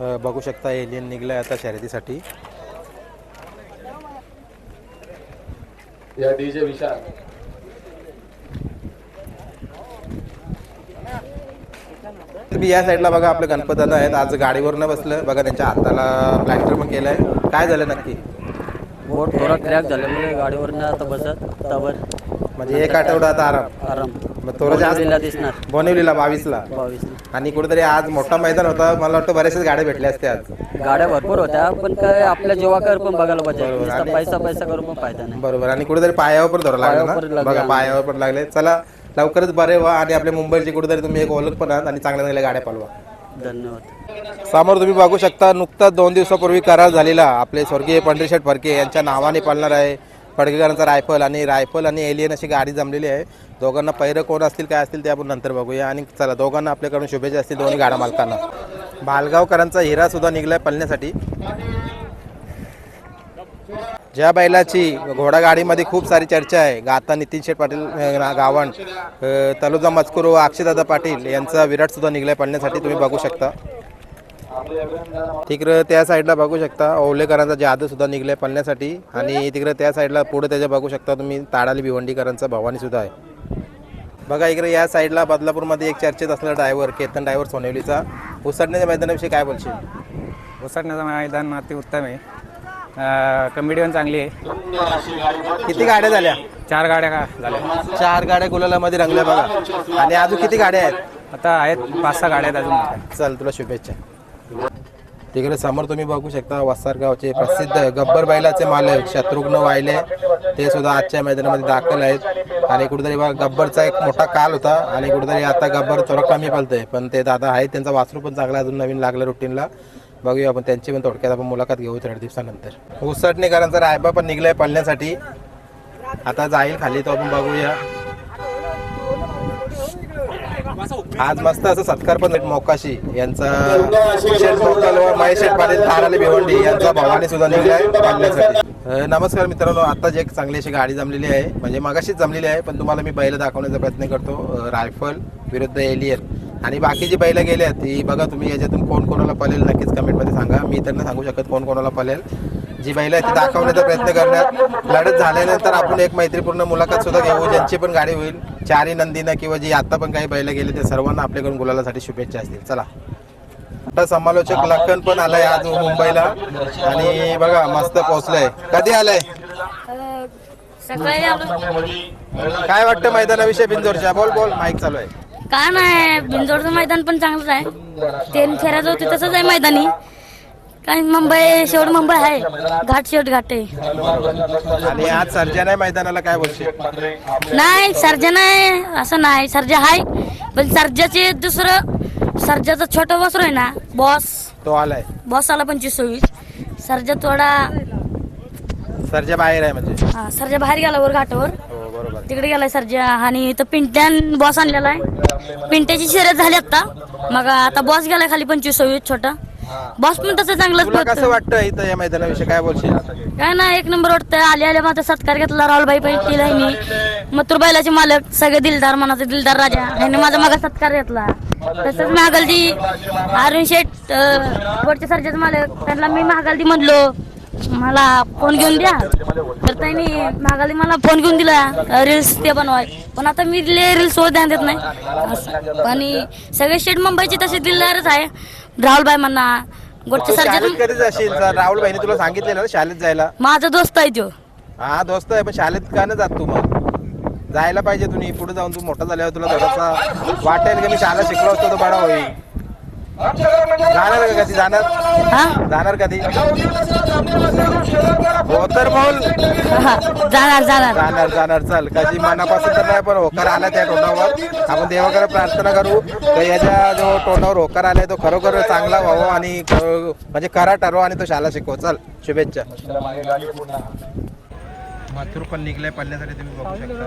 बघू शकता एलियन निघलाय आता शर्यतीसाठी. या डीजे विशाल तुम्ही या साईडला बघा आपले गणपत दादा आहेत. आज गाडीवर न बसलं बघा, त्यांच्या हाताला प्लॅस्टर पण केलंय. काय झालं नक्की? बोट थोडा क्रॅक झाल्यामुळे गाडीवर न आता बसत तवर म्हणजे एक आठवडा आता आराम. मग थोडं जास्त दिसणार बोनिवलीला 22ला. आणि कुठेतरी आज मोठा मैदान होता, मला वाटतं बऱ्याचशाच गाड्या भेटल्या असत्या आज. गाड्या भरपूर होत्या, पण काय आपल्या जीवाकर पण बघायला पाहिजे. पैसा करून पण फायदा नाही. बरोबर. आणि कुठेतरी पायावर पण धरावं लागलं ना बघा, पायावर पण लागले. चला लवकरच बरे व्हा आणि आपल्या मुंबईची कुठेतरी तुम्ही एक ओळख पण आहात आणि चांगल्या चांगल्या गाड्या पालवा. धन्यवाद. समोर तुम्ही बघू शकता नुकताच 2 दिवसापूर्वी करार झालेला आपले स्वर्गीय पंढरीशेठ फडके यांच्या नावाने पालणार आहे फडकेकरांचा रायफल आणि एलियन अशी गाडी जमलेली आहे. दोघांना पैरं कोण असतील काय असतील ते आपण नंतर बघूया. आणि चला दोघांना आपल्याकडून शुभेच्छा असतील दोन्ही गाडा मालकांना. भालगावकरांचा हिरा सुद्धा निघलाय पळण्यासाठी. ज्या बैलाची घोडागाडीमध्ये खूप सारी चर्चा आहे, गाथा नितीन शेठ पाटील गावण, तलुजा मजकूर व अक्षयदादा पाटील यांचा विराट सुद्धा निघलाय पळण्यासाठी. तुम्ही बघू शकता तिकडं त्या साईडला बघू शकता ओवलेकरांचा जादू सुद्धा निघलाय पळण्यासाठी. आणि तिकडं त्या साईडला पुढे त्याच्या बघू शकता तुम्ही ताडाली भिवंडीकरांचा भवानी सुद्धा आहे. बघा इकडे या साईडला बदलापूरमध्ये एक चर्चेत असलेला ड्रायव्हर केतन ड्रायव्हर सोनेवलीचा. उसटण्याच्या मैदानाविषयी काय बोलशील? उसटण्याचं मैदान अति उत्तम आहे. कमिटी पण चांगली आहे. किती गाड्या झाल्या? 4 गाड्या झाल्या. 4 गाड्या गुलालामध्ये रंगल्या बघा. आणि अजून किती गाड्या आहेत? आता आहेत 5-6 गाड्या आहेत अजून. चल तुला शुभेच्छा. तिकडे समोर तुम्ही बघू शकता वसारगावचे प्रसिद्ध गब्बर बैलाचे मालक शत्रुघ्न वायले ते सुद्धा आजच्या मैदानामध्ये दाखल आहेत. आणि कुठेतरी बघा गब्बरचा एक मोठा काल होता आणि कुठेतरी आता गब्बर थोडं कमी पळतंय, पण ते दादा आहेत. त्यांचा वासरू पण चांगला अजून नवीन लागला रुटीनला. बघूया आपण त्यांची पण थोडक्यात आपण मुलाखत घेऊ 3 दिवसानंतर. उसटणेकरांचा रायबा पण निघलाय पळण्यासाठी. आता जाईल खाली तो आपण बघूया. आज मस्त असं सत्कार पण मोकाशी यांचा महेश पाटील ताराली भिवंडी यांचा भवानी सुद्धा निघलाय पळण्यासाठी. नमस्कार मित्रांनो, आताच एक चांगली अशी गाडी जमलेली आहे, म्हणजे मगाशीच जमलेली आहे, पण तुम्हाला मी बैल दाखवण्याचा प्रयत्न करतो. रायफल विरुद्ध एलियन. आणि बाकीची बैल गेल्यात ती बघा तुम्ही. याच्यातून कोण कोणाला पळेल नक्कीच कमेंटमध्ये सांगा. मी तर नाही सांगू शकत कोण कोणाला पळेल. जी बैल आहे ती दाखवण्याचा प्रयत्न करण्यात लढत झाल्यानंतर आपण एक मैत्रीपूर्ण मुलाखत सुद्धा घेऊ, ज्यांची पण गाडी होईल. 4 नंदीनं किंवा जी आता पण काही बैल गेले ते सर्वांना आपल्याकडून गुलालासाठी शुभेच्छा असतील. चला आता समालोचक लखन पण आलाय आज मुंबईला आणि बघा मस्त पोहोचलाय. कधी आलाय? सकाळी आलो. काय वाटतं मैदानाविषयी बिंजोरच्या? बोल माईक चालू आहे. काय नाही, बिंजोडचं मैदान पण चांगलंच आहे. 3 फेऱ्याचं होते तसंच आहे मैदानी. काय मुंबई शेवट मुंबई आहे, घाट शेवट घाट आहे. आणि आज सर्जा नाही मैदानाला, काय बोलशील? नाही सर्जा नाही असं नाही, सर्जा आहे पण सर्जाचे दुसरं सर्जाचा छोटा वासरू आहे ना बॉस, तो आलाय. बॉस आला 25-26. सर्जा थोडा सर्जा बाहेर आहे म्हणजे. हा सर्जा बाहेर गेला वर घाटावर. हो बरोबर. तिकडे गेलाय सर्जा. आणि तो पिंट्यान बॉस आणलेला आहे. पिंट्याची शर्यत झाली आता. मग आता बॉस गेलाय खाली 25-26 छोटा. बॉस पण तसं चांगलंच. तुला कसं वाटतं इथं या मैदानाविषयी काय बोलशील? काय ना एक नंबर वाटतं. आले माझा सत्कार घेतला राहुलबाई पाटील आहे, मथुर बैलाचे मालक सगळे दिलदार मनाचे दिलदार राजा ह्याने माझा मागा सत्कार घेतला. तसंच महागलदी अरुण शेठ वरच्या सर्जाचे मालक त्यांना मी महागलदी म्हणलो मला फोन घेऊन द्या, तर त्यांनी महागलदी मला फोन घेऊन दिला रील्स ते बनवाय. पण आता मी रील्स वर ध्यान देत नाही. आणि सगळे शेठ मुंबईचे तसे दिलदारच आहे. राहुलबाई म्हणा गोटच्या सर्जा. कधी जाशील? राहुल भाईने तुला सांगितलेलं ना शाळेत जायला? माझा दोस्त आहे तो. हा दोस्त आहे, पण शाळेत का नाही जात तू? मग जायला पाहिजे. तुम्ही पुढे जाऊन तू मोठा झाल्यावर तुला थोडासा वाटेल की मी शाळा शिकलो असतो तो बडा होईल. जाणार का कधी? जाणार कधी? हो तर बोल. जाणार. चल कधी मनापासून तर नाही, पण होकार आला त्या तोंडावर. आपण देवाकडे प्रार्थना करू तर याच्या जो तोंडावर होकार आलाय तो खरोखर चांगला व्हावा आणि म्हणजे करा ठरवा आणि तो शाळा शिकव. चल शुभेच्छा. मथुर पण निघलाय पडण्यासाठी तुम्ही बघू शकता.